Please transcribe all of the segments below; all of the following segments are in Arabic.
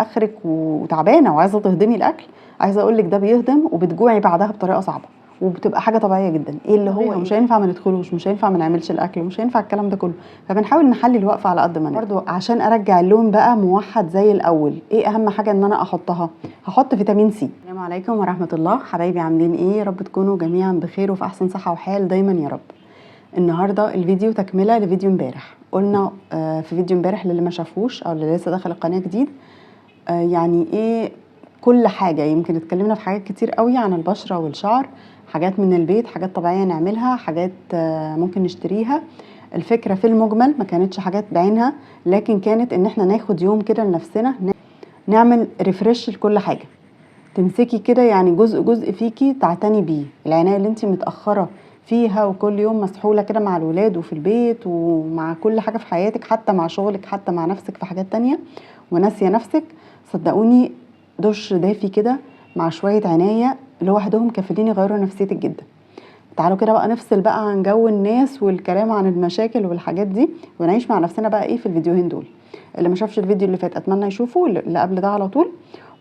اخرك وتعبانه وعايزه تهضمي الاكل، عايزه اقول لك ده بيهضم وبتجوعي بعدها بطريقه صعبه، وبتبقى حاجه طبيعيه جدا. ايه اللي هو مش هينفع ما ندخلوش، مش هينفع ما نعملش الاكل، مش هينفع الكلام ده كله. فبنحاول نحلي الوقفه على قد ما نقدر برضو عشان ارجع اللون بقى موحد زي الاول. ايه اهم حاجه ان انا احطها؟ هحط فيتامين سي. السلام عليكم ورحمه الله، حبايبي عاملين ايه؟ يا رب تكونوا جميعا بخير وفي احسن صحه وحال دايما يا رب. النهارده الفيديو تكمله لفيديو امبارح. قلنا في فيديو امبارح للي ما شافوش او اللي لسه داخل القناه جديد، يعني ايه كل حاجه. يمكن اتكلمنا في حاجات كتير قوي عن البشره والشعر، حاجات من البيت، حاجات طبيعيه نعملها، حاجات ممكن نشتريها. الفكره في المجمل ما كانتش حاجات بعينها، لكن كانت ان احنا ناخد يوم كده لنفسنا نعمل ريفرش لكل حاجه، تمسكي كده يعني جزء جزء فيكي تعتني بيه. العنايه اللي انت متاخره فيها وكل يوم مسحوله كده مع الولاد وفي البيت ومع كل حاجه في حياتك، حتى مع شغلك، حتى مع نفسك في حاجات تانية وناسيه نفسك، صدقوني دش دافي كده مع شويه عنايه لوحدهم كافلين يغيروا نفسيتك جدا. تعالوا كده بقى نفصل بقى عن جو الناس والكلام عن المشاكل والحاجات دي، ونعيش مع نفسنا بقى ايه في الفيديوهين دول. اللي ما شافش الفيديو اللي فات اتمنى يشوفه، اللي قبل ده على طول.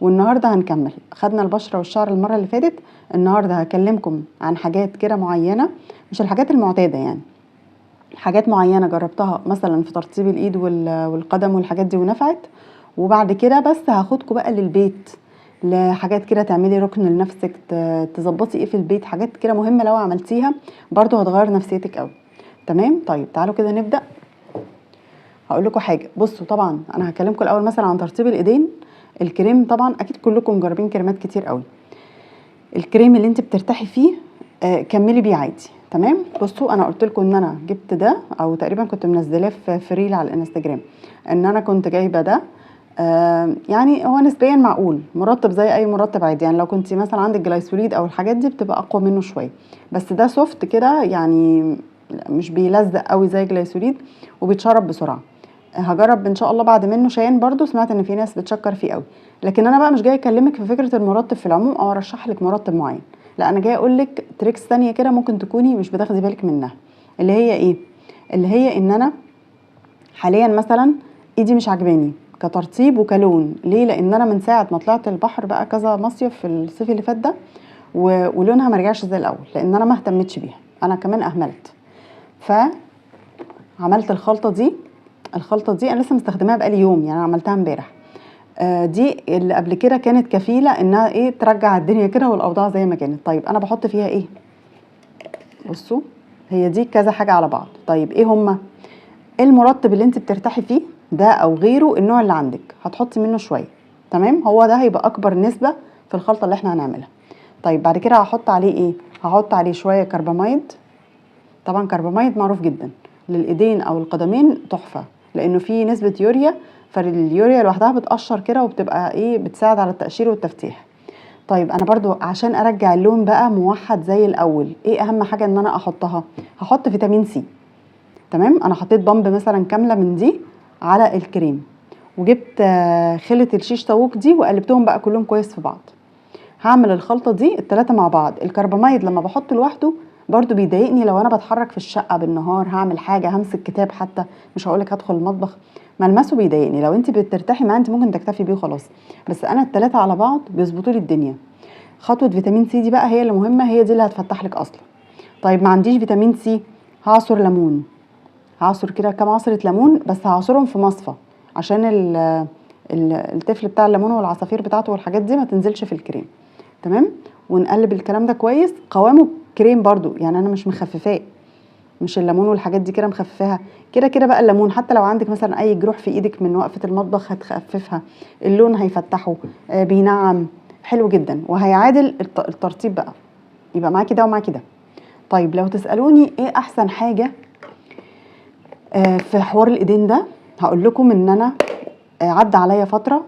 والنهارده هنكمل. خدنا البشره والشعر المره اللي فاتت، النهارده هكلمكم عن حاجات كده معينه، مش الحاجات المعتاده يعني، حاجات معينه جربتها مثلا في ترطيب الايد والقدم والحاجات دي ونفعت. وبعد كده بس هاخدكم بقى للبيت، لحاجات كده تعملي ركن لنفسك، تظبطي ايه في البيت، حاجات كده مهمه لو عملتيها برضو هتغير نفسيتك قوي. تمام؟ طيب تعالوا كده نبدا. هقول لكم حاجه، بصوا طبعا انا هكلمكم الاول مثلا عن ترطيب الايدين. الكريم طبعا اكيد كلكم مجربين كريمات كتير قوي. الكريم اللي انت بترتاحي فيه كملي بيه عادي. تمام؟ بصوا انا قلت لكم ان انا جبت ده، او تقريبا كنت منزلاه في ريل على الانستجرام، ان انا كنت جايبه ده. يعني هو نسبيا معقول، مرطب زي اي مرطب عادي. يعني لو كنت مثلا عندك جلايسوليد او الحاجات دي بتبقى اقوى منه شويه، بس ده سوفت كده يعني، مش بيلزق قوي زي جلايسوليد، وبيتشرب بسرعه. هجرب ان شاء الله بعد منه شاين، برضو سمعت ان في ناس بتشكر فيه قوي. لكن انا بقى مش جايه اكلمك في فكره المرطب في العموم او ارشح لك مرطب معين، لا انا جايه اقول لك تريكس ثانيه كده ممكن تكوني مش بتاخدي بالك منها. اللي هي ايه؟ اللي هي ان انا حاليا مثلا ايدي مش عجباني كترطيب وكلون. ليه؟ لان انا من ساعه ما طلعت البحر بقى كذا مصيف في الصيف اللي فات ده، ولونها ما رجعش زي الاول، لان انا ما اهتمتش بيها، انا كمان اهملت. فعملت الخلطه دي. الخلطه دي انا لسه مستخدماها بقالي يوم، يعني انا عملتها امبارح. دي اللي قبل كده كانت كفيله انها ايه ترجع الدنيا كده والاوضاع زي ما كانت. طيب انا بحط فيها ايه؟ بصوا هي دي كذا حاجه على بعض. طيب ايه هما؟ المرطب اللي انت بترتاحي فيه ده او غيره، النوع اللي عندك هتحطي منه شويه. تمام؟ هو ده هيبقى اكبر نسبه في الخلطه اللي احنا هنعملها. طيب بعد كده هحط عليه ايه؟ هحط عليه شويه كرباميد. طبعا كرباميد معروف جدا للايدين او القدمين تحفه، لانه فيه نسبه يوريا، فاليوريا لوحدها بتقشر كده وبتبقى ايه بتساعد على التقشير والتفتيح. طيب انا برضو عشان ارجع اللون بقى موحد زي الاول، ايه اهم حاجه ان انا احطها؟ هحط فيتامين سي. تمام؟ انا حطيت بامب مثلا كامله من دي على الكريم، وجبت خلة الشيش طاووق دي وقلبتهم بقى كلهم كويس في بعض. هعمل الخلطه دي الثلاثه مع بعض. الكرباميد لما بحطه لوحده برضو بيضايقني لو انا بتحرك في الشقه بالنهار، هعمل حاجه، همسك كتاب حتى، مش هقولك هدخل المطبخ، ملمسه بيضايقني. لو انت بترتاحي معاه انت ممكن تكتفي بيه وخلاص، بس انا الثلاثه على بعض بيظبطوا لي الدنيا. خطوه فيتامين سي دي بقى هي اللي مهمه، هي دي اللي هتفتح لك اصلا. طيب ما عنديش فيتامين سي، هعصر ليمون. هعصر كده كام عصره ليمون، بس هعصرهم في مصفى عشان التفل بتاع الليمون والعصافير بتاعته والحاجات دي ما تنزلش في الكريم. تمام؟ ونقلب الكلام ده كويس. قوامه كريم برضو، يعني انا مش مخففاه، مش الليمون والحاجات دي كده مخففاها. كده كده بقى الليمون حتى لو عندك مثلا اي جروح في ايدك من وقفه المطبخ هتخففها، اللون هيفتحه، بينعم، حلو جدا، وهيعادل الترطيب بقى، يبقى معاكي ده ومعاكي ده. طيب لو تسالوني ايه احسن حاجه في حوار الايدين ده، هقول لكم ان انا عدى عليا فتره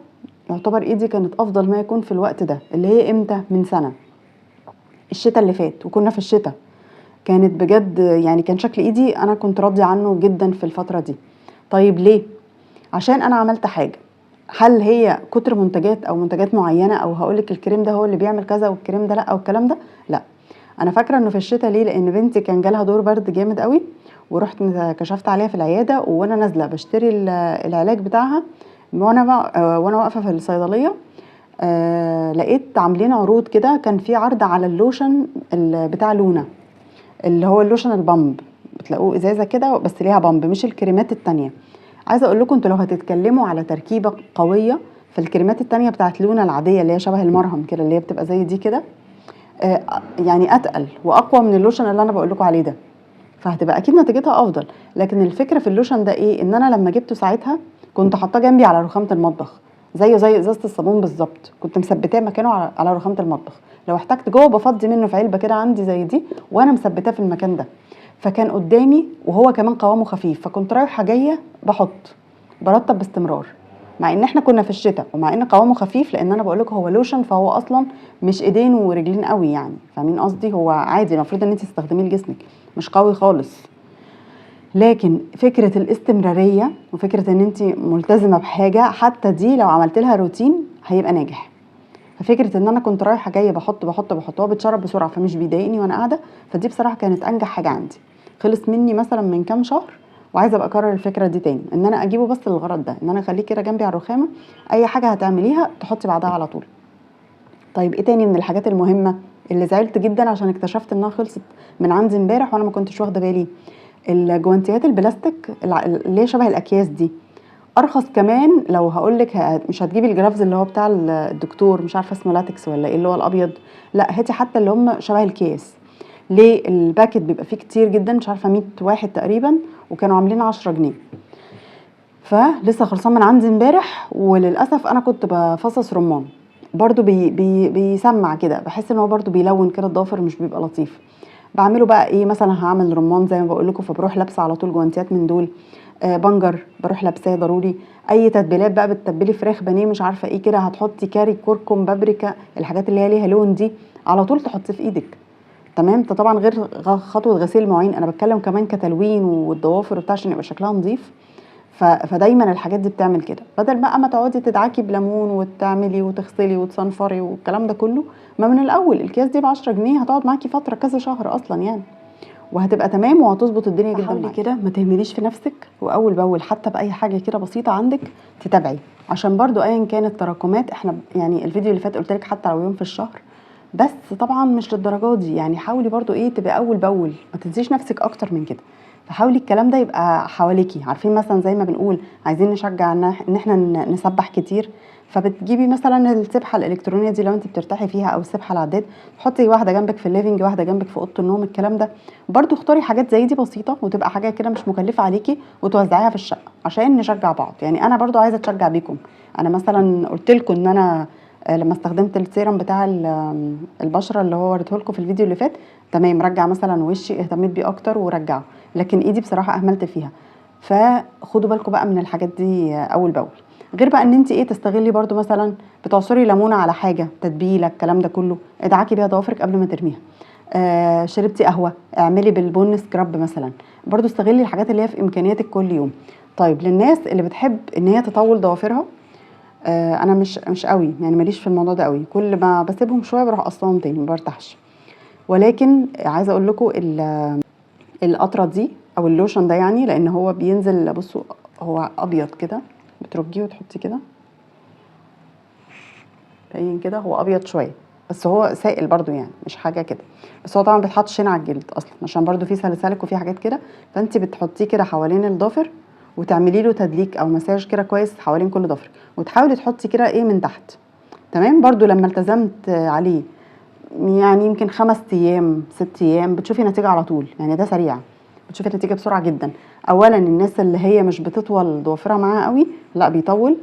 يعتبر ايدي كانت افضل ما يكون في الوقت ده، اللي هي امتى؟ من سنه، الشتاء اللي فات، وكنا في الشتاء. كانت بجد يعني كان شكل ايدي انا كنت راضيه عنه جدا في الفتره دي. طيب ليه؟ عشان انا عملت حاجه. هل هي كتر منتجات او منتجات معينه، او هقولك الكريم ده هو اللي بيعمل كذا والكريم ده لا او الكلام ده؟ لا. انا فاكره انه في الشتاء. ليه؟ لان بنتي كان جالها دور برد جامد قوي، ورحت كشفت عليها في العياده، وانا نازله بشتري العلاج بتاعها وانا واقفه في الصيدليه لقيت عاملين عروض كده، كان في عرض على اللوشن بتاع لونا، اللي هو اللوشن البامب، بتلاقوه ازازه كده بس ليها بامب مش الكريمات التانية. عايزه اقول لكم انتوا لو هتتكلموا على تركيبه قويه، في الكريمات التانية بتاعت لونا العاديه اللي هي شبه المرهم كده، اللي هي بتبقى زي دي كده، يعني اتقل واقوى من اللوشن اللي انا بقول لكم عليه ده، فهتبقى اكيد نتيجتها افضل. لكن الفكره في اللوشن ده ايه، ان انا لما جبته ساعتها كنت حاطاه جنبي على رخامه المطبخ، زيه زي ازازه الصابون بالظبط، كنت مثبتاه مكانه على رخامه المطبخ، لو احتجت جوه بفضي منه في علبه كده عندي زي دي وانا مثبتاه في المكان ده. فكان قدامي وهو كمان قوامه خفيف، فكنت رايحه جايه بحط برطب باستمرار، مع ان احنا كنا في الشتاء ومع ان قوامه خفيف، لان انا بقول لكم هو لوشن فهو اصلا مش ايدين ورجلين قوي يعني، فاهمين قصدي، هو عادي المفروض ان انت تستخدميه لجسمك، مش قوي خالص. لكن فكره الاستمراريه وفكره ان انت ملتزمه بحاجه، حتى دي لو عملت لها روتين هيبقى ناجح. ففكره ان انا كنت رايحه جايه بحط هو بيتشرب بسرعه فمش بيضايقني وانا قاعده، فدي بصراحه كانت انجح حاجه عندي. خلص مني مثلا من كام شهر وعايزه ابقى اكرر الفكره دي تاني، ان انا اجيبه بس للغرض ده، ان انا اخليه كده جنبي على الرخامه، اي حاجه هتعمليها تحطي بعدها على طول. طيب ايه تاني من الحاجات المهمه اللي زعلت جدا عشان اكتشفت انها خلصت من عندي امبارح وانا ما كنتش واخده بالي؟ الجوانتيات البلاستيك اللي هي شبه الاكياس دي، ارخص كمان. لو هقولك مش هتجيبي الجرافز اللي هو بتاع الدكتور، مش عارفه اسمه لاتكس ولا ايه اللي هو الابيض، لا هاتي حتى اللي هم شبه الكيس. ليه؟ الباكت بيبقى فيه كتير جدا، مش عارفه 100 واحد تقريبا، وكانوا عاملين 10 جنيه. فلسه خلصان من عندي امبارح، وللاسف انا كنت بفصص رمان برضو بيسمع كده، بحس ان هو برضو بيلون كده الضوافر، مش بيبقى لطيف. بعمله بقى ايه، مثلا هعمل رمان زي ما بقول لكم، فبروح لابسه على طول جوانتيات من دول. بنجر بروح لابساه ضروري. اي تتبيلات بقى، بتتبلي فراخ بانيه مش عارفه ايه كده، هتحطي كاري كركم بابريكا، الحاجات اللي هي ليها لون دي على طول تحطيه في ايدك. تمام. ده طبعا غير خطوه غسيل المواعين، انا بتكلم كمان كتلوين والضوافر وبتاع عشان يبقى شكلها نظيف. فدايما الحاجات دي بتعمل كده، بدل بقى ما تقعدي تدعكي بليمون وتعملي وتغسلي وتصنفري والكلام ده كله، ما من الاول الكيس دي ب10 جنيه هتقعد معاكي فتره كذا شهر اصلا يعني، وهتبقى تمام وهتظبط الدنيا جدا. حاولي كده ما تهمليش في نفسك، واول باول حتى باي حاجه كده بسيطه عندك تتابعي، عشان برضو ايا كانت تراكمات. احنا يعني الفيديو اللي فات قلت لك حتى لو يوم في الشهر، بس طبعا مش للدرجات دي يعني. حاولي برضو ايه تبقى اول باول، ما تنسيش نفسك اكتر من كده. فحاولي الكلام ده يبقى حواليكي. عارفين مثلا زي ما بنقول عايزين نشجع ان احنا نسبح كتير، فبتجيبي مثلا السبحه الالكترونيه دي لو انت بترتاحي فيها، او السبحه العداد، تحطي واحده جنبك في الليفنج، واحده جنبك في اوضه النوم، الكلام ده. برضو اختاري حاجات زي دي بسيطه، وتبقى حاجه كده مش مكلفه عليكي، وتوزعيها في الشقه عشان نشجع بعض يعني. انا برضو عايزه اتشجع بيكم. انا مثلا قلت لكم ان انا لما استخدمت السيرم بتاع البشره اللي هو وريته لكم في الفيديو اللي فات، تمام، رجع مثلا وشي، اهتميت بيه اكتر ورجعه، لكن ايدي بصراحه اهملت فيها. فخدوا بالكم بقى من الحاجات دي اول باول. غير بقى ان انت ايه تستغلي برضو، مثلا بتعصري ليمونه على حاجه تتبيله، الكلام ده كله ادعكي بيها ضوافرك قبل ما ترميها. شربتي قهوه، اعملي بالبن سكراب مثلا، برضو استغلي الحاجات اللي هي في امكانياتك كل يوم. طيب للناس اللي بتحب ان هي تطول ضوافرها، انا مش قوي يعني، ماليش في الموضوع ده قوي، كل ما بسيبهم شويه بروح اصلاهم تاني، ما برتاحش. ولكن عايزه اقول لكم القطره دي او اللوشن ده يعني، لان هو بينزل، بصوا هو ابيض كده، بترجيه وتحطي كده، باين كده هو ابيض شويه، بس هو سائل برضو يعني، مش حاجه كده. بس هو طبعا بيتحطش هنا على الجلد اصلا، عشان برضو فيه ساليسيليك وفيه حاجات كده، فانت بتحطيه كده حوالين الضافر، وتعملي له تدليك او مساج كده كويس حوالين كل ضفر، وتحاولي تحطي كده ايه من تحت. تمام. برضو لما التزمت عليه يعني يمكن 5 ايام 6 ايام بتشوفي نتيجه على طول يعني، ده سريع، بتشوفي نتيجه بسرعه جدا. اولا الناس اللي هي مش بتطول ضوافرها معاها قوي، لا بيطول.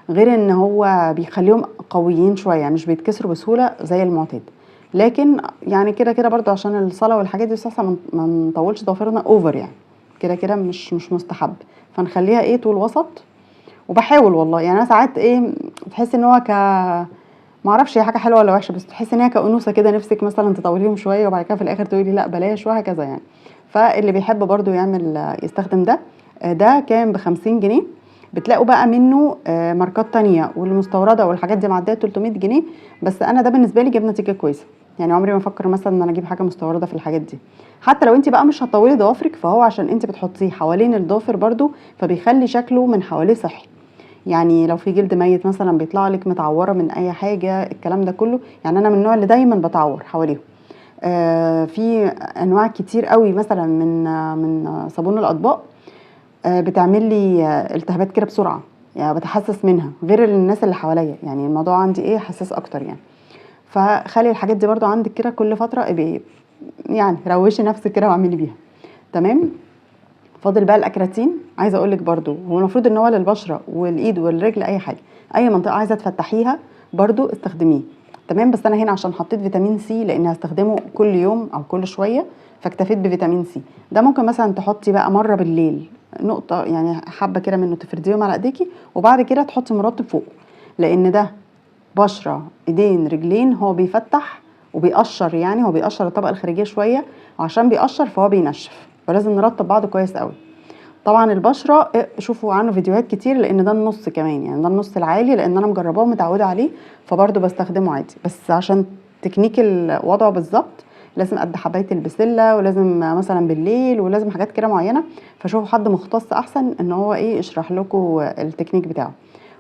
غير ان هو بيخليهم قويين شويه، مش بيتكسروا بسهوله زي المعتاد. لكن يعني كده كده برضو عشان الصلاه والحاجات دي، بس ما نطولش ضوافرنا اوفر يعني، كده كده مش مستحب، فنخليها ايه طول وسط. وبحاول والله يعني، انا ساعات ايه تحس ان هو ما اعرفش هي حاجه حلوه ولا وحشه، بس تحس ان هي كانوثه كده، نفسك مثلا تطوليهم شويه وبعد كده في الاخر تقولي لا بلاش، وهكذا يعني. فاللي بيحب برضو يعمل يستخدم ده، ده كان ب50 جنيه. بتلاقوا بقى منه ماركات تانية والمستورده والحاجات دي معديه 300 جنيه، بس انا ده بالنسبه لي جاب نتيجه كويسه يعني. عمري ما افكر مثلا ان انا اجيب حاجه مستورده في الحاجات دي. حتى لو انت بقى مش هتطولي ضوافرك، فهو عشان انت بتحطيه حوالين الضافر برضو، فبيخلي شكله من حواليه صحي يعني لو في جلد ميت مثلا بيطلع لك متعوره من اي حاجه، الكلام ده كله. يعني انا من النوع اللي دايما بتعور حواليهم. في انواع كتير قوي مثلا من صابون الاطباق بتعمل لي التهابات كده بسرعه، يعني بتحسس منها غير الناس اللي حواليا. يعني الموضوع عندي ايه، حساس اكتر يعني. فخلي الحاجات دي برضو عندك كده كل فتره يعني روشي نفسك كده واعملي بيها. تمام. فاضل بقى الاكراتين. عايزه اقول لك برضو هو المفروض ان هو للبشره والايد والرجل، اي حاجه اي منطقه عايزه تفتحيها برضو استخدميه. تمام. بس انا هنا عشان حطيت فيتامين سي لان هستخدمه كل يوم او كل شويه، فاكتفيت بفيتامين سي. ده ممكن مثلا تحطي بقى مره بالليل نقطه، يعني حبه كده منه تفرديهم على ايديكي، وبعد كده تحطي مرطب فوق، لان ده بشره ايدين رجلين هو بيفتح وبيقشر. يعني هو بيقشر الطبقه الخارجيه شويه، وعشان بيقشر فهو بينشف، فلازم نرطب بعض كويس قوي. طبعا البشره شوفوا عنه فيديوهات كتير، لان ده النص كمان، يعني ده النص العالي، لان انا مجرباه ومتعوده عليه، فبرضه بستخدمه عادي. بس عشان تكنيك وضعه بالظبط لازم قد حبايه البسله، ولازم مثلا بالليل، ولازم حاجات كده معينه. فشوفوا حد مختص احسن ان هو يشرح لكم التكنيك بتاعه.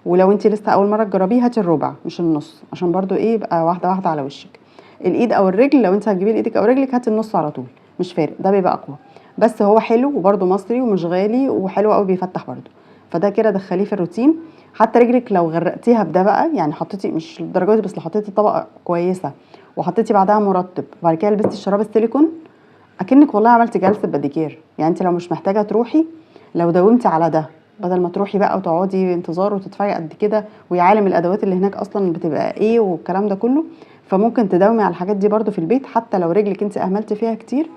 ولو انت لسه اول مره تجربيه هاتي الربع مش النص، عشان برضه يبقى واحده واحده على وشك. الايد او الرجل لو انت هتجيبيه لايدك او رجلك هاتي النص على طول، مش فارق، ده بيبقى اقوى. بس هو حلو وبرده مصري ومش غالي وحلو قوي، بيفتح برده. فده كده دخليه في الروتين. حتى رجلك لو غرقتيها بده بقى، يعني حطيتي مش للدرجه دي، بس لو حطيتي طبقه كويسه وحطيتي بعدها مرطب وبعد كده لبستي الشراب السيليكون، اكنك والله عملتي جلسه باديكير. يعني انت لو مش محتاجه تروحي، لو داومتي على ده بدل ما تروحي بقى وتقعدي انتظار وتدفعي قد كده، ويا عالم الادوات اللي هناك اصلا بتبقى ايه والكلام ده كله، فممكن تداومي على الحاجات دي برده في البيت. حتى لو رجلك انت اهملتي فيها كتير،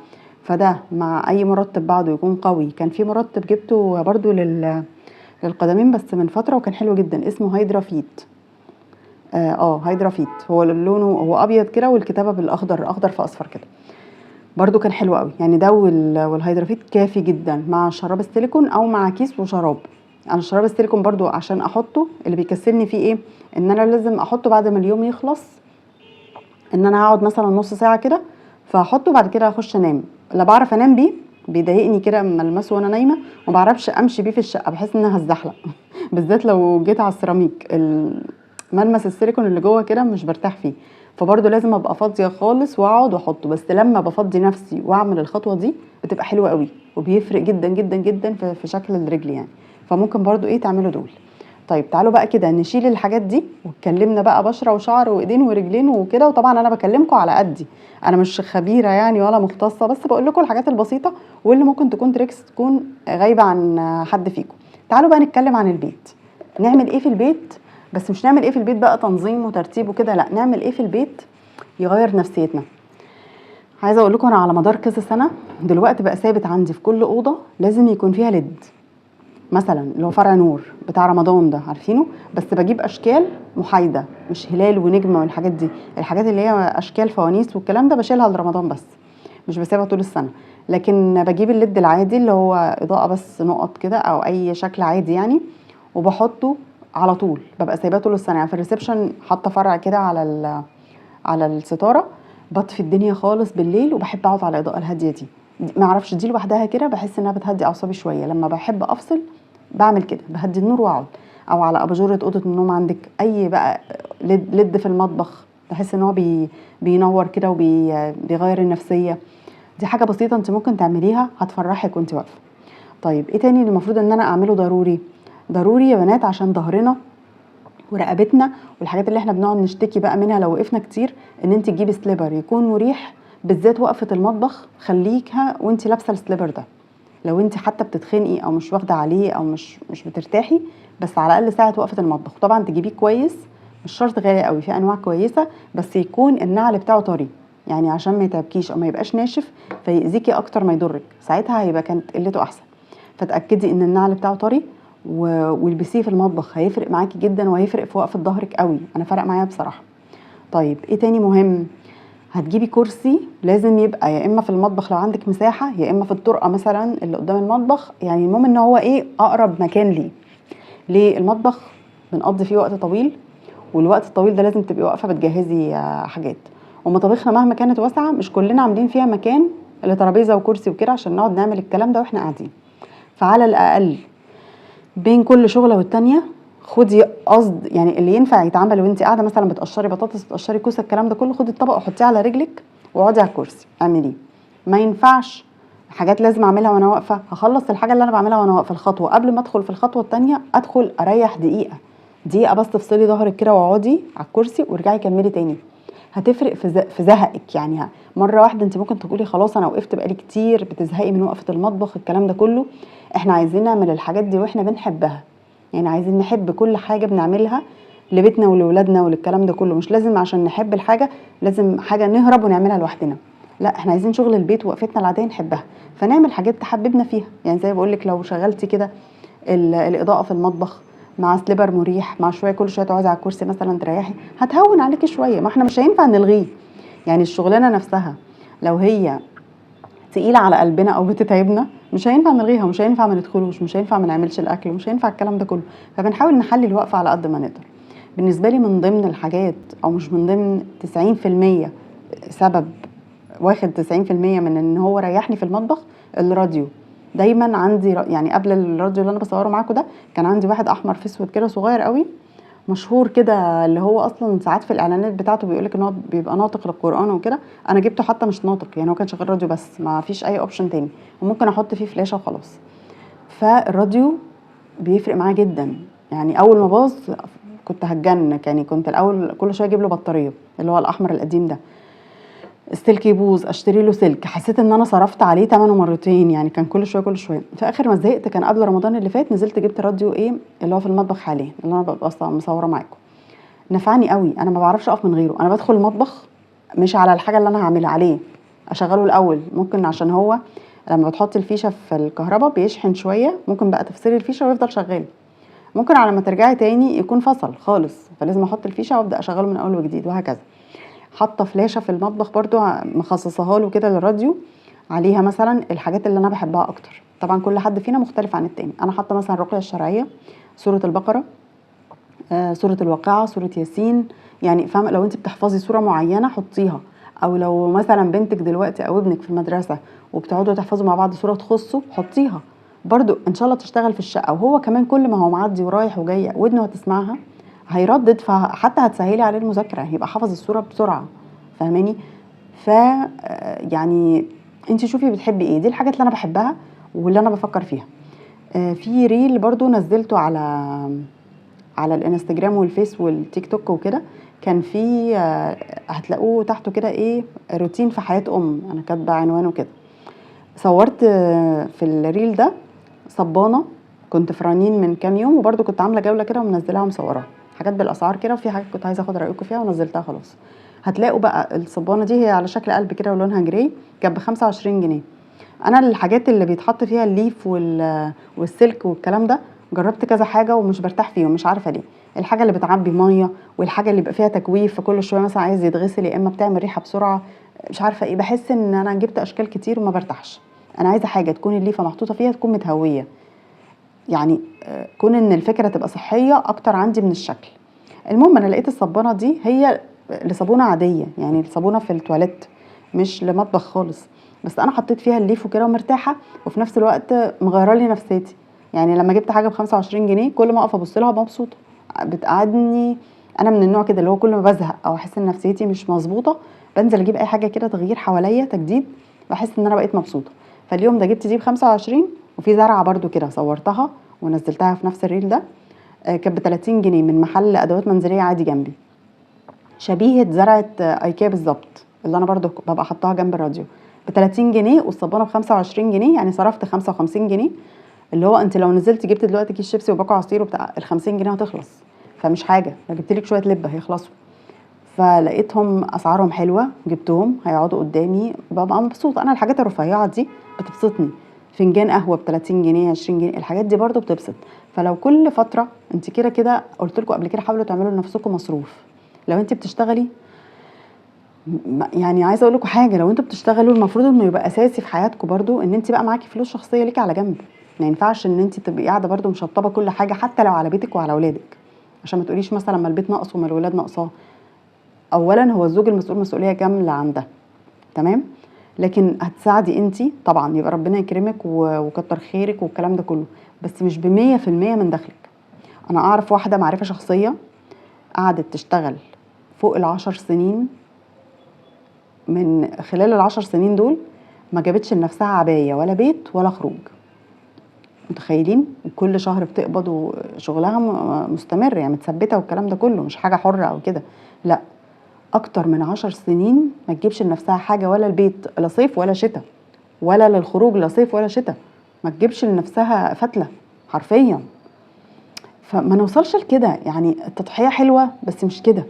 فده مع اي مرطب بعده يكون قوي. كان في مرطب جبته برضو للقدمين بس من فتره وكان حلو جدا، اسمه هيدرا فيت. هيدرا فيت، هو لونه هو ابيض كده والكتابه بالاخضر، اخضر في اصفر كده. برضو كان حلو قوي. يعني ده والهيدرا فيت كافي جدا مع شراب السيليكون او مع كيس وشراب. انا الشراب السيليكون برضو عشان احطه اللي بيكسلني فيه ايه، ان انا لازم احطه بعد ما اليوم يخلص، ان انا هقعد مثلا نص ساعه كده فاحطه بعد كده اخش انام. لا بعرف انام بيه، بيضايقني كده اما المسه وانا نايمه، وما بعرفش امشي بيه في الشقه، بحس ان انا هتزحلق بالذات لو جيت على السيراميك، ملمس السيليكون اللي جوه كده مش برتاح فيه. فبرضه لازم ابقى فاضيه خالص واقعد واحطه. بس لما بفضي نفسي واعمل الخطوه دي بتبقى حلوه قوي، وبيفرق جدا جدا جدا في شكل الرجل يعني. فممكن برضه تعملوا دول. طيب تعالوا بقى كده نشيل الحاجات دي، واتكلمنا بقى بشره وشعر وايدين ورجلين وكده. وطبعا انا بكلمكم على قدي، انا مش خبيره يعني ولا مختصه، بس بقول لكم الحاجات البسيطه واللي ممكن تكون تريكس تكون غايبه عن حد فيكم. تعالوا بقى نتكلم عن البيت. نعمل ايه في البيت؟ بس مش نعمل ايه في البيت بقى تنظيم وترتيب وكده، لا، نعمل ايه في البيت يغير نفسيتنا. عايزه اقول لكم انا على مدار كذا سنه دلوقتي بقى ثابت عندي في كل اوضه لازم يكون فيها ليد، مثلا اللي هو فرع نور بتاع رمضان ده، عارفينه؟ بس بجيب اشكال محايده، مش هلال ونجمه والحاجات دي. الحاجات اللي هي اشكال فوانيس والكلام ده بشيلها لرمضان بس، مش بسيبها طول السنه. لكن بجيب الليد العادي اللي هو اضاءه بس نقط كده او اي شكل عادي يعني، وبحطه على طول. ببقى سايباه طول السنه. يعني في الريسبشن حاطه فرع كده على الستاره، بطفي الدنيا خالص بالليل وبحب اقعد على الاضاءه الهاديه دي. ما اعرفش دي لوحدها كده بحس انها بتهدي اعصابي شويه. لما بحب افصل بعمل كده، بهدي النور واقعد. او على اباجوره اوضه النوم عندك اي بقى ليد في المطبخ، بحس ان هو بينور كده وبيغير النفسيه. دي حاجه بسيطه انت ممكن تعمليها هتفرحك وانت واقفه. طيب ايه تاني اللي المفروض ان انا اعمله ضروري؟ ضروري يا بنات عشان ظهرنا ورقبتنا والحاجات اللي احنا بنقعد نشتكي بقى منها لو وقفنا كتير، ان انت تجيبي سليبر يكون مريح. بالذات وقفه المطبخ خليكها وانت لابسه السليبر ده. لو انت حتى بتتخنقي او مش واخده عليه او مش بترتاحي، بس على الاقل ساعه وقفه المطبخ. طبعا تجيبيه كويس، مش شرط غالي قوي، في انواع كويسه، بس يكون النعل بتاعه طري، يعني عشان ما يتعبكيش او ما يبقاش ناشف فيأذيكي اكتر ما يضرك. ساعتها هيبقى كانت قلته احسن. فتأكدي ان النعل بتاعه طري والبسيه في المطبخ، هيفرق معاكي جدا وهيفرق في وقفه ظهرك قوي. انا فرق معايا بصراحه. طيب ايه تاني مهم؟ هتجيبي كرسي لازم يبقى يا اما في المطبخ لو عندك مساحه، يا اما في الطرقه مثلا اللي قدام المطبخ. يعني المهم ان هو اقرب مكان ليه المطبخ بنقضي فيه وقت طويل، والوقت الطويل ده لازم تبقي واقفه بتجهزي حاجات. ومطابخنا مهما كانت واسعه مش كلنا عاملين فيها مكان لترابيزه وكرسي وكده عشان نقعد نعمل الكلام ده واحنا قاعدين. فعلى الاقل بين كل شغله والتانيه خدي قصد يعني اللي ينفع يتعمل وانت قاعده مثلا بتقشري بطاطس، بتقشري كوسه، الكلام ده كله، خدي الطبق وحطيه على رجلك واقعدي على الكرسي اعمليه. ما ينفعش حاجات لازم اعملها وانا واقفه، هخلص الحاجه اللي انا بعملها وانا واقفه الخطوه قبل ما ادخل في الخطوه الثانيه، ادخل اريح دقيقه دقيقه بس، تفصلي ظهرك كده واقعدي على الكرسي وارجعي كملي تاني. هتفرق في زهقك يعني. مره واحده انت ممكن تقولي خلاص انا وقفت بقالي كتير، بتزهقي من وقفه المطبخ الكلام ده كله. احنا عايزين نعمل الحاجات دي واحنا بنحبها، يعني عايزين نحب كل حاجه بنعملها لبيتنا ولولادنا وللكلام ده كله. مش لازم عشان نحب الحاجه لازم حاجه نهرب ونعملها لوحدنا، لا احنا عايزين شغل البيت ووقفتنا العاديه نحبها، فنعمل حاجات تحببنا فيها. يعني زي بقول لك لو شغلتي كده الاضاءه في المطبخ مع سليبر مريح، مع شويه كل شويه تقعدي على الكرسي مثلا تريحي، هتهون عليكي شويه. ما احنا مش هينفع نلغيه، يعني الشغلانه نفسها لو هي تقيله على قلبنا او بتتعبنا مش هينفع نلغيها، ومش هينفع ما ندخلوش، مش هينفع ما نعملش الاكل، ومش هينفع الكلام ده كله. فبنحاول نحلي الوقفه على قد ما نقدر. بالنسبه لي من ضمن الحاجات، او مش من ضمن، 90% سبب واخد 90% من ان هو ريحني في المطبخ الراديو. دايما عندي يعني قبل الراديو اللي انا بصوره معاكم ده كان عندي واحد احمر في اسود كده صغير قوي مشهور كده، اللي هو اصلا ساعات في الاعلانات بتاعته بيقولك ان هو بيبقى ناطق للقران وكده. انا جبته حتى مش ناطق، يعني هو كان شغال راديو بس ما فيش اي اوبشن تاني، وممكن احط فيه فلاشه وخلاص. فالراديو بيفرق معاه جدا. يعني اول ما باظ كنت هتجنن، يعني كنت الاول كل شويه اجيب له بطاريه اللي هو الاحمر القديم ده، السلك يبوظ اشتري له سلك، حسيت ان انا صرفت عليه ثمنه مرتين، يعني كان كل شويه كل شويه. في اخر ما زهقت كان قبل رمضان اللي فات، نزلت جبت راديو ايه اللي هو في المطبخ حاليا اللي انا ببقى اصلا مصوره معاكم. نفعني قوي، انا ما بعرفش اقف من غيره. انا بدخل المطبخ مش على الحاجه اللي انا هعملها عليه، اشغله الاول، ممكن عشان هو لما بتحطي الفيشه في الكهرباء بيشحن شويه، ممكن بقى تفصلي الفيشه ويفضل شغال، ممكن على ما ترجعي تاني يكون فصل خالص، فلازم احط الفيشه وابدا اشغله من اول وجديد، وهكذا. حاطه فلاشه في المطبخ برضو مخصصاها له كده للراديو، عليها مثلا الحاجات اللي انا بحبها اكتر. طبعا كل حد فينا مختلف عن التاني. انا حاطه مثلا الرقيه الشرعيه، سوره البقره، سوره الواقعه، سوره ياسين. يعني فاهمه، لو انت بتحفظي سوره معينه حطيها، او لو مثلا بنتك دلوقتي او ابنك في المدرسه وبتقعدوا تحفظوا مع بعض سوره تخصه حطيها، برضو ان شاء الله تشتغل في الشقه. وهو كمان كل ما هو معدي ورايح وجاي ودنه هتسمعها هيردد، فحتى هتسهلي عليه المذاكره، هيبقى حافظ السوره بسرعه. فاهماني؟ ف يعني انت شوفي بتحبي ايه، دي الحاجات اللي انا بحبها واللي انا بفكر فيها. في ريل برضو نزلته على الانستجرام والفيس والتيك توك وكده، كان في هتلاقوه تحته كده ايه، روتين في حياة انا كاتبه عنوانه كده. صورت في الريل ده صبانه كنت في رنين من كام يوم، وبرده كنت عامله جوله كده ومنزلاها ومصوراها حاجات بالاسعار كده، وفي حاجات كنت عايزه اخد رايكم فيها ونزلتها خلاص. هتلاقوا بقى الصبانه دي هي على شكل قلب كده ولونها جراي، كانت ب25 جنيه. انا الحاجات اللي بيتحط فيها الليف والسلك والكلام ده جربت كذا حاجه ومش برتاح فيهم، مش عارفه ليه. الحاجه اللي بتعبي ميه، والحاجه اللي بيبقى فيها تجويف فكل شويه مثلا عايز يتغسل، يا اما بتعمل ريحه بسرعه، مش عارفه ايه، بحس ان انا جبت اشكال كتير وما برتاحش. انا عايزه حاجه تكون الليفه محطوطه فيها تكون متهويه، يعني كون ان الفكره تبقى صحيه اكتر عندي من الشكل. المهم انا لقيت الصبانه دي هي لصابونه عاديه، يعني صابونه في التواليت مش لمطبخ خالص، بس انا حطيت فيها الليف وكده ومرتاحه، وفي نفس الوقت مغيره لي نفسيتي. يعني لما جبت حاجه ب25 جنيه كل ما اقف ابص لها مبسوطه، بتقعدني. انا من النوع كده اللي هو كل ما بزهق او احس ان نفسيتي مش مظبوطه بنزل اجيب اي حاجه كده تغيير حواليا تجديد، بحس ان انا بقيت مبسوطه. فاليوم ده جبت دي ب25، وفي زرعه برده كده صورتها ونزلتها في نفس الريل ده، كانت ب30 جنيه من محل ادوات منزليه عادي جنبي، شبيهه زرعه ايكيا بالظبط، اللي انا برضو ببقى حطاها جنب الراديو، ب30 جنيه، والصبانه ب25 جنيه، يعني صرفت 55 جنيه. اللي هو انت لو نزلت جبت دلوقتي كيس شيبسي وباكو عصير وبتاع ال50 جنيه هتخلص، فمش حاجه، لو جبت لك شويه لب هيخلصوا. فلقيتهم اسعارهم حلوه، جبتهم هيقعدوا قدامي ببقى مبسوطه. انا الحاجات الرفيعه دي بتبسطني، فنجان قهوه ب30 جنيه 20 جنيه، الحاجات دي برضو بتبسط. فلو كل فتره انت كده كده قلت لكم قبل كده حاولوا تعملوا لنفسكم مصروف. لو انت بتشتغلي، يعني عايزه اقول لكم حاجه، لو انتوا بتشتغلوا المفروض انه يبقى اساسي في حياتكم برضو ان انت بقى معاكي فلوس شخصيه ليكي على جنب. ما ينفعش ان انت تبقي قاعده برضو مشطبه كل حاجه حتى لو على بيتك وعلى اولادك، عشان ما تقوليش مثلا ما البيت ناقص وما الولاد ناقصاه. اولا هو الزوج المسؤول مسؤوليه كامله عن ده، تمام، لكن هتساعدي انت طبعا، يبقى ربنا يكرمك وكتر خيرك والكلام ده كله، بس مش ب100% من دخلك. انا اعرف واحده معرفه شخصيه قعدت تشتغل فوق ال10 سنين، من خلال ال10 سنين دول ما جابتش لنفسها عبايه ولا بيت ولا خروج. متخيلين؟ وكل شهر بتقبض وشغلها مستمر، يعني متثبته والكلام ده كله، مش حاجه حره او كده، لا، اكتر من 10 سنين ما تجيبش لنفسها حاجه، ولا البيت لا صيف ولا شتاء، ولا للخروج لا صيف ولا شتاء، ما تجيبش لنفسها فتله حرفيا. فما نوصلش لكده، يعني التضحيه حلوه بس مش كده.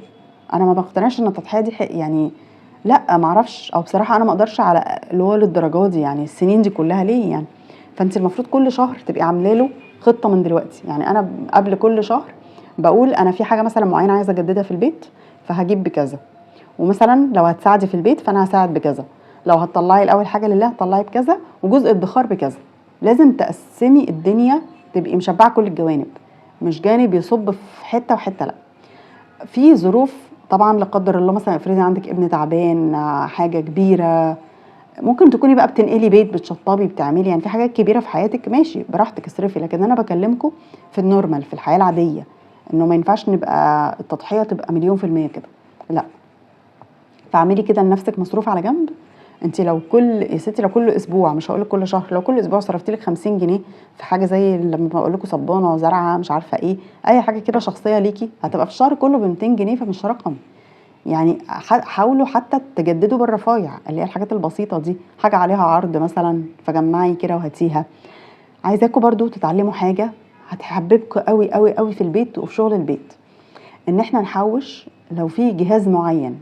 انا ما بقتنعش ان التضحيه دي يعني لا، ما اعرفش، او بصراحه انا ما اقدرش على اللي هو للدرجه دي، يعني السنين دي كلها ليه يعني؟ فانت المفروض كل شهر تبقي عامله له خطه من دلوقتي. يعني انا قبل كل شهر بقول انا في حاجه مثلا معينه عايزه اجددها في البيت فهجيب بكذا، ومثلا لو هتساعدي في البيت فانا هساعد بكذا، لو هتطلعي الاول حاجه لله هتطلعي بكذا، وجزء ادخار بكذا. لازم تقسمي الدنيا، تبقي مشبعه كل الجوانب، مش جانب يصب في حته وحته لا. في ظروف طبعا لا قدر الله، مثلا افرضي عندك ابن تعبان، حاجه كبيره، ممكن تكوني بقى بتنقلي بيت، بتشطبي، بتعملي، يعني في حاجات كبيره في حياتك ماشي براحتك اصرفي. لكن انا بكلمكم في النورمال، في الحياه العاديه، انه ما ينفعش نبقى التضحيه تبقى 100% كده، لا. فاعملي كده لنفسك مصروف على جنب. انت لو كل يا ستي لو كل اسبوع، مش هقول لك كل شهر، لو كل اسبوع صرفتي لك 50 جنيه في حاجه زي لما بقول لكم صبانه زرعه مش عارفه ايه، اي حاجه كده شخصيه ليكي، هتبقى في الشهر كله ب 200 جنيه، فمش رقم. يعني حاولوا حتى تجددوا بالرفايع، اللي هي الحاجات البسيطه دي، حاجه عليها عرض مثلا فجمعي كده وهاتيها. عايزاكم برضو تتعلموا حاجه هتحببكم قوي قوي قوي في البيت وفي شغل البيت، ان احنا نحوش. لو في جهاز معين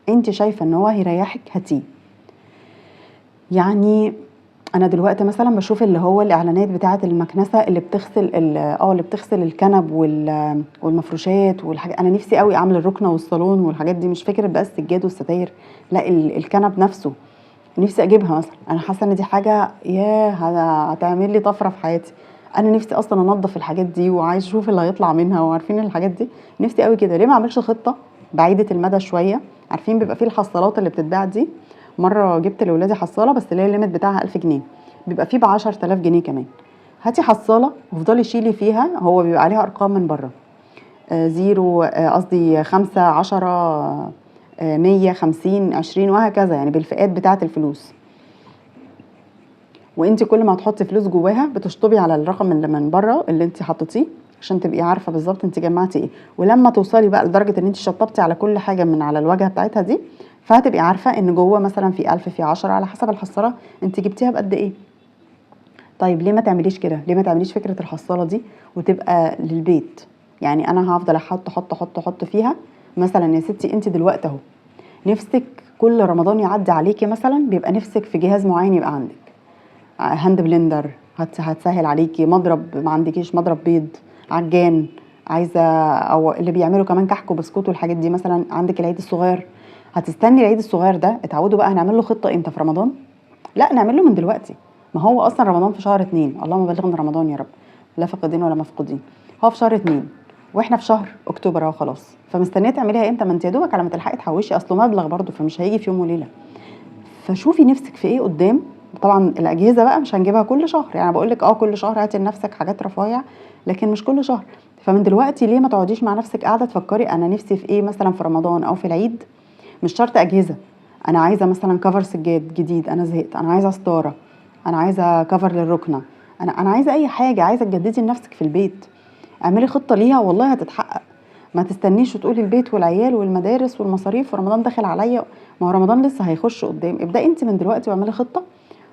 انت شايفه ان هو هيريحك هاتيه. يعني انا دلوقتي مثلا بشوف اللي هو الاعلانات بتاعه المكنسه اللي بتغسل اللي بتغسل الكنب والمفروشات والحاجات. انا نفسي قوي اعمل الركنه والصالون والحاجات دي، مش فكره بقى السجاد والستاير، لا، الكنب نفسه نفسي اجيبها مثلا. انا حاسه ان دي حاجه هتعمل لي طفره في حياتي. انا نفسي اصلا انظف الحاجات دي، وعايز اشوف اللي هيطلع منها، وعارفين الحاجات دي نفسي قوي كده. ليه ما اعملش خطه بعيده المدى شويه؟ عارفين بيبقى فيه الحصالات اللي بتتباع دي، مره جبت لاولادي حصاله بس اللي هي الليمت بتاعها 1000 جنيه، بيبقى فيه ب10000 جنيه كمان. هاتي حصاله وافضلي شيلي فيها، هو بيبقى عليها ارقام من بره، زيرو، قصدي 5، 10، 100، 50، 20 وهكذا، يعني بالفئات بتاعه الفلوس. وانت كل ما هتحطي فلوس جواها بتشطبي على الرقم اللي من بره اللي انت حطيتيه، عشان تبقي عارفه بالظبط انت جمعتي ايه. ولما توصلي بقى لدرجه ان انت شطبتي على كل حاجه من على الواجهه بتاعتها دي، فهتبقي عارفه ان جوه مثلا في 1000، في 10، على حسب الحصاله انت جبتيها بقد ايه. طيب ليه ما تعمليش كده؟ ليه ما تعمليش فكره الحصاله دي وتبقى للبيت؟ يعني انا هفضل احط احط احط احط فيها. مثلا يا ستي انت دلوقتي اهو نفسك كل رمضان يعدي عليكي مثلا بيبقى نفسك في جهاز معين يبقى عندك، هاند بلندر هتسهل عليكي، مضرب ما عندكيش مضرب بيض، عجان عايزه، او اللي بيعملوا كمان كحك وبسكوت والحاجات دي، مثلا عندك العيد الصغير. هتستني العيد الصغير ده؟ اتعودوا بقى هنعمل له خطه امتى؟ في رمضان؟ لا، نعمل له من دلوقتي. ما هو اصلا رمضان في شهر 2، اللهم بلغنا رمضان يا رب، لا فاقدين ولا مفقودين. هو في شهر 2 واحنا في شهر اكتوبر اهو خلاص، فمستنيه تعمليها امتى؟ ما انت يا دوبك على ما تلحقي تحوشي، اصله مبلغ برضه فمش هيجي في يوم وليله. فشوفي نفسك في ايه قدام. طبعا الاجهزه بقى مش هنجيبها كل شهر، يعني بقول لك كل شهر هاتي لنفسك حاجات رفايع، لكن مش كل شهر. فمن دلوقتي ليه ما تقعديش مع نفسك قاعده تفكري انا نفسي في ايه مثلا في رمضان او في العيد؟ مش شرط اجهزه، انا عايزه مثلا كفر سجاد جديد، انا زهقت، انا عايزه ستاره، انا عايزه كفر للركنه، انا عايزه اي حاجه، عايزه تجددي لنفسك في البيت. اعملي خطه ليها والله هتتحقق. ما تستنيش وتقولي البيت والعيال والمدارس والمصاريف ورمضان داخل عليا. ما هو رمضان لسه هيخش قدام. ابدأي انت من دلوقتي واعملي خطة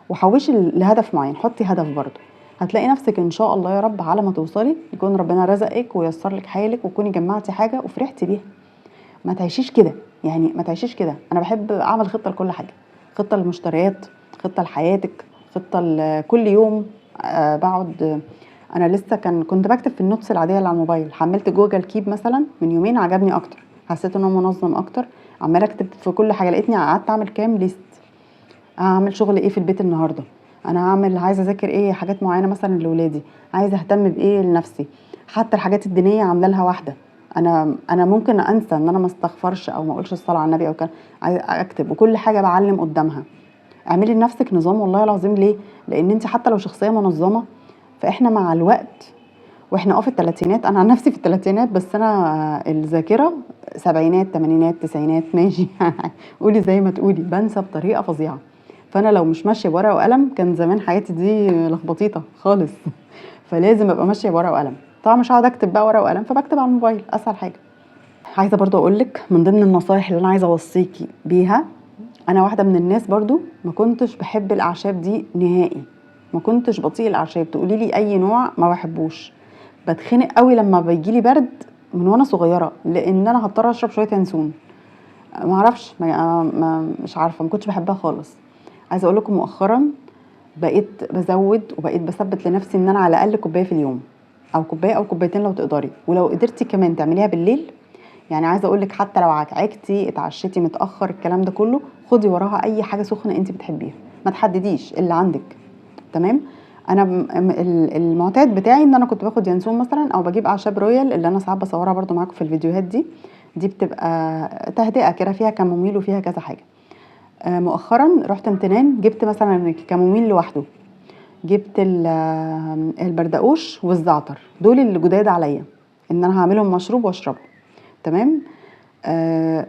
وحوشي لهدف معين، حطي هدف برضه. هتلاقي نفسك ان شاء الله يا رب على ما توصلي يكون ربنا رزقك ويسر لك حالك وتكوني جمعتي حاجة وفرحتي بيها. ما تعيشيش كده، يعني ما تعيشيش كده. انا بحب اعمل خطة لكل حاجة، خطة للمشتريات، خطة لحياتك، خطة لكل يوم. بقعد، انا لسه كنت بكتب في النوتس العاديه اللي على الموبايل، حملت جوجل كيب مثلا من يومين، عجبني اكتر، حسيت انه منظم اكتر. عماله اكتب في كل حاجه، لقيتني قعدت اعمل كام ليست، هعمل شغل ايه في البيت النهارده، انا هعمل، عايزه اذاكر ايه حاجات معينه مثلا لاولادي، عايزه اهتم بايه لنفسي. حتى الحاجات الدينيه عامله لها واحده. انا ممكن انسى ان انا ما استغفرش او ما اقولش الصلاه على النبي او كده، عايزه اكتب، وكل حاجه بعلم قدامها. اعملي لنفسك نظام والله العظيم. ليه؟ لان انت حتى لو شخصيه منظمه، فاحنا مع الوقت واحنا في الثلاثينات. انا عن نفسي في الثلاثينات، بس انا الذاكره سبعينات ثمانينات تسعينات ماشي قولي زي ما تقولي، بنسى بطريقه فظيعه. فانا لو مش ماشيه بورقه وقلم كان زمان حياتي دي لخبطيطه خالص فلازم ابقى ماشيه بورقه وقلم. طبعا مش هقعد اكتب بقى ورقه وقلم، فبكتب على الموبايل اسهل حاجه. عايزه برضو اقولك من ضمن النصايح اللي انا عايزه اوصيكي بيها، انا واحده من الناس برضو ما كنتش بحب الاعشاب دي نهائي، ما كنتش بطيق الاعشاب، تقولي لي اي نوع ما بحبوش. بتخنق قوي لما بيجيلي برد من وانا صغيره، لان انا هضطر اشرب شويه ينسون. ما اعرفش مش عارفه، ما كنتش بحبها خالص. عايزه اقول لكم مؤخرا بقيت بزود وبقيت بثبت لنفسي ان انا على الاقل كوبايه في اليوم، او كوبايه او كوبايتين لو تقدري، ولو قدرتي كمان تعمليها بالليل. يعني عايزه اقول لك حتى لو عكعكتي اتعشيتي متاخر الكلام ده كله، خدي وراها اي حاجه سخنه انت بتحبيها، ما تحدديش اللي عندك. تمام. انا المعتاد بتاعي ان انا كنت باخد ينسون مثلا، او بجيب اعشاب رويال اللي انا ساعات بصورها برضو معاكم في الفيديوهات دي. دي بتبقى تهدئه كده، فيها كاموميل وفيها كذا حاجه. مؤخرا رحت امتنان، جبت مثلا الكاموميل لوحده، جبت البردقوش والزعتر، دول اللي جداد عليا ان انا هعملهم مشروب واشربه. تمام.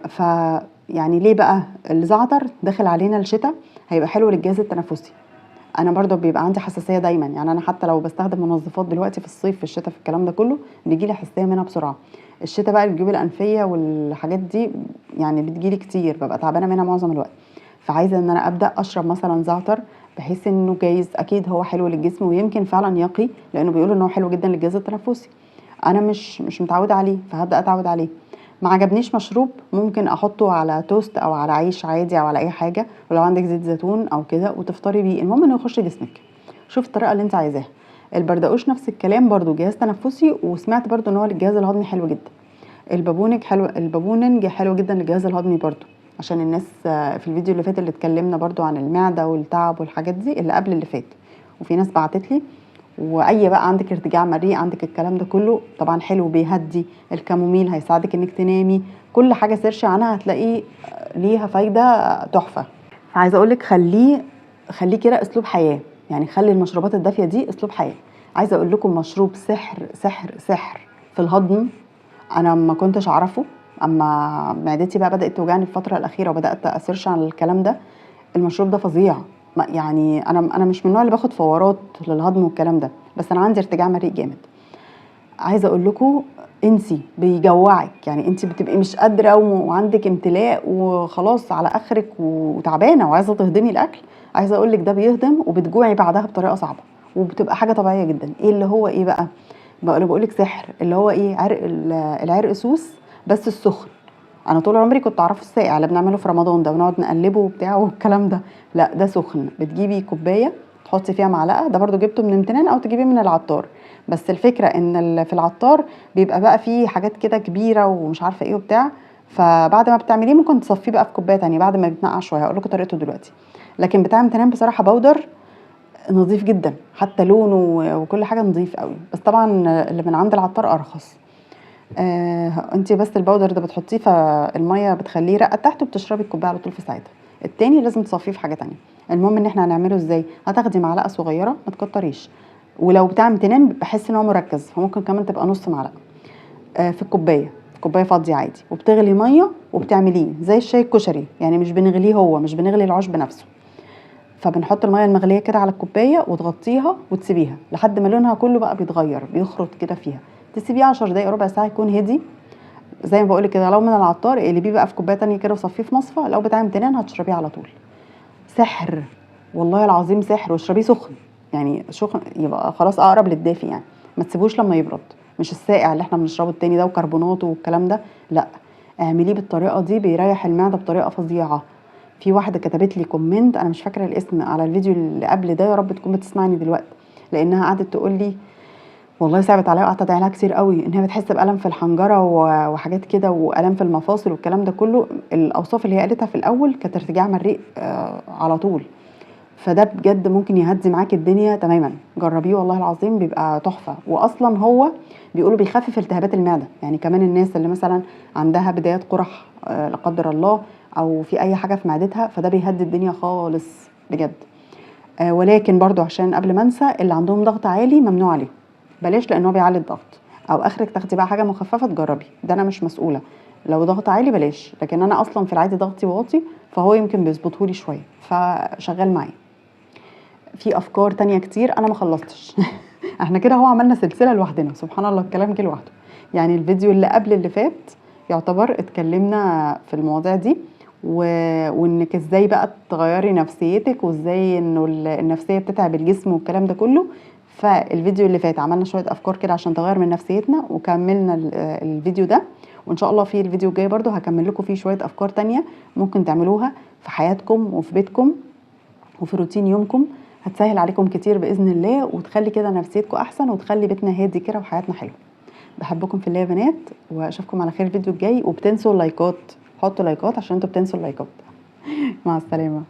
ف يعني ليه بقى الزعتر داخل علينا الشتاء، هيبقى حلو للجهاز التنفسي. انا برضو بيبقى عندي حساسيه دايما، يعني انا حتى لو بستخدم منظفات دلوقتي في الصيف في الشتاء في الكلام ده كله بيجيلي حساسيه منها بسرعه. الشتاء بقى الجيوب الانفيه والحاجات دي يعني بتجيلي كتير، ببقى تعبانه منها معظم الوقت. فعايزه ان انا ابدا اشرب مثلا زعتر، بحيث انه جايز اكيد هو حلو للجسم، ويمكن فعلا يقي، لانه بيقولوا ان هو حلو جدا للجهاز التنفسي. انا مش متعوده عليه، فهبدا اتعود عليه. ما عجبنيش مشروب، ممكن احطه على توست او على عيش عادي او على اي حاجه، ولو عندك زيت زيتون او كده وتفطري بيه، المهم انه يخش جسمك. شوف الطريقه اللي انت عايزاها. البردقوش نفس الكلام برضو، جهاز تنفسي، وسمعت برضو ان هو للجهاز الهضمي حلو جدا. البابونج حلو جدا للجهاز الهضمي برضو، عشان الناس في الفيديو اللي فات اللي اتكلمنا برضو عن المعده والتعب والحاجات دي اللي قبل اللي فات، وفي ناس بعتت لي. واي بقى عندك ارتجاع مريء، عندك الكلام ده كله طبعا حلو، بيهدي. الكاموميل هيساعدك انك تنامي، كل حاجه سيرشي عنها هتلاقي ليها فايده تحفه. فعايزه اقول لك خليه كده اسلوب حياه، يعني خلي المشروبات الدافيه دي اسلوب حياه. عايزه اقول لكم مشروب سحر سحر سحر في الهضم، انا ما كنتش اعرفه، اما معدتي بقى بدات توجعني الفتره الاخيره وبدات اسيرش عن الكلام ده. المشروب ده فظيع. يعني انا مش من النوع اللي باخد فورات للهضم والكلام ده، بس انا عندي ارتجاع مريء جامد. عايزه اقول لكم انسي، بيجوعك، يعني انت بتبقي مش قادره وعندك امتلاء وخلاص على اخرك وتعبانه وعايزه تهضمي الاكل. عايزه اقول لك ده بيهضم وبتجوعي بعدها بطريقه صعبه، وبتبقى حاجه طبيعيه جدا. ايه اللي هو ايه بقى بقول لك سحر، اللي هو ايه، العرق سوس بس السخن. انا طول عمري كنت اعرفه الساقع اللي بنعمله في رمضان ده ونقعد نقلبه وبتاع والكلام ده، لا ده سخن. بتجيبي كوبايه تحطي فيها معلقه، ده برضو جبته من امتنان او تجيبيه من العطار. بس الفكره ان في العطار بيبقى بقى فيه حاجات كده كبيره ومش عارفه ايه وبتاع، فبعد ما بتعمليه ممكن تصفيه بقى في كوبايه تانية بعد ما بيتنقع شويه. هقول لكم طريقته دلوقتي. لكن بتاع امتنان بصراحه بودر نظيف جدا، حتى لونه وكل حاجه نظيف قوي، بس طبعا اللي من عند العطار ارخص. انت بس البودر ده بتحطيه فالميه بتخليه رقه تحت، وبتشربي الكوبايه على طول في ساعتها. التاني لازم تصفيه في حاجه تانية. المهم ان احنا هنعمله ازاي، هتاخدي معلقه صغيره ما تكتريش، ولو بتاع امتنان بحس ان هو مركز فممكن كمان تبقى نص معلقه في الكوبايه، في كوبايه فاضيه عادي، وبتغلي ميه وبتعمليه زي الشاي الكشري، يعني مش بنغليه، هو مش بنغلي العشب نفسه. فبنحط الميه المغليه كده على الكوبايه وتغطيها وتسيبيها لحد ما لونها كله بقى بيتغير، بيخرط كده فيها. تسيبيه 10 دقايق ربع ساعه يكون هدي. زي ما بقول كده، لو من العطار اقلبيه بقى في كوبايه تانية كده وصفيه في مصفى، لو بتاع امتنان هتشربيه على طول. سحر، والله العظيم سحر. واشربيه سخن، يعني سخن يبقى خلاص اقرب للدافي يعني، ما تسيبوش لما يبرد، مش الساقع اللي احنا بنشربه التاني ده وكربوناته والكلام ده، لا. اعمليه بالطريقه دي، بيريح المعده بطريقه فظيعه. في واحده كتبت لي كومنت، انا مش فاكره الاسم، على الفيديو اللي قبل ده، يا رب تكون بتسمعني دلوقتي، لانها قعدت تقول لي والله صعبت عليها وقعدت ادعي لها كتير قوي، ان هي بتحس بالم في الحنجره وحاجات كده، والام في المفاصل والكلام ده كله. الاوصاف اللي هي قالتها في الاول كانت ارتجاع مريء على طول. فده بجد ممكن يهدي معاكي الدنيا تماما، جربيه والله العظيم بيبقى تحفه. واصلا هو بيقولوا بيخفف التهابات المعده، يعني كمان الناس اللي مثلا عندها بدايات قرح لا قدر الله، او في اي حاجه في معدتها، فده بيهدي الدنيا خالص بجد. ولكن برضو عشان قبل ما انسى، اللي عندهم ضغط عالي ممنوع عليهم، بلاش، لان هو بيعلي الضغط. او اخرك تاخدي بقى حاجه مخففه تجربي، ده انا مش مسؤوله. لو ضغط عالي بلاش، لكن انا اصلا في العادي ضغطي واطي، فهو يمكن بيظبطهولي شويه، فشغال معايا. في افكار تانية كتير انا ما خلصتش. احنا كده هو عملنا سلسله لوحدنا، سبحان الله الكلام جه لوحده. يعني الفيديو اللي قبل اللي فات يعتبر اتكلمنا في المواضيع دي، وانك ازاي بقى تغيري نفسيتك، وازاي انه النفسيه بتتعب الجسم والكلام ده كله. فالفيديو اللي فات عملنا شويه افكار كده عشان تغير من نفسيتنا، وكملنا الفيديو ده. وان شاء الله في الفيديو الجاي برضو هكمل لكم فيه شويه افكار تانية ممكن تعملوها في حياتكم وفي بيتكم وفي روتين يومكم، هتسهل عليكم كتير باذن الله، وتخلي كده نفسيتكم احسن، وتخلي بيتنا هادي كده وحياتنا حلوه. بحبكم في الله يا بنات، واشوفكم على خير الفيديو الجاي. وبتنسوا اللايكات، حطوا لايكات عشان انتوا بتنسوا اللايكات. مع السلامه.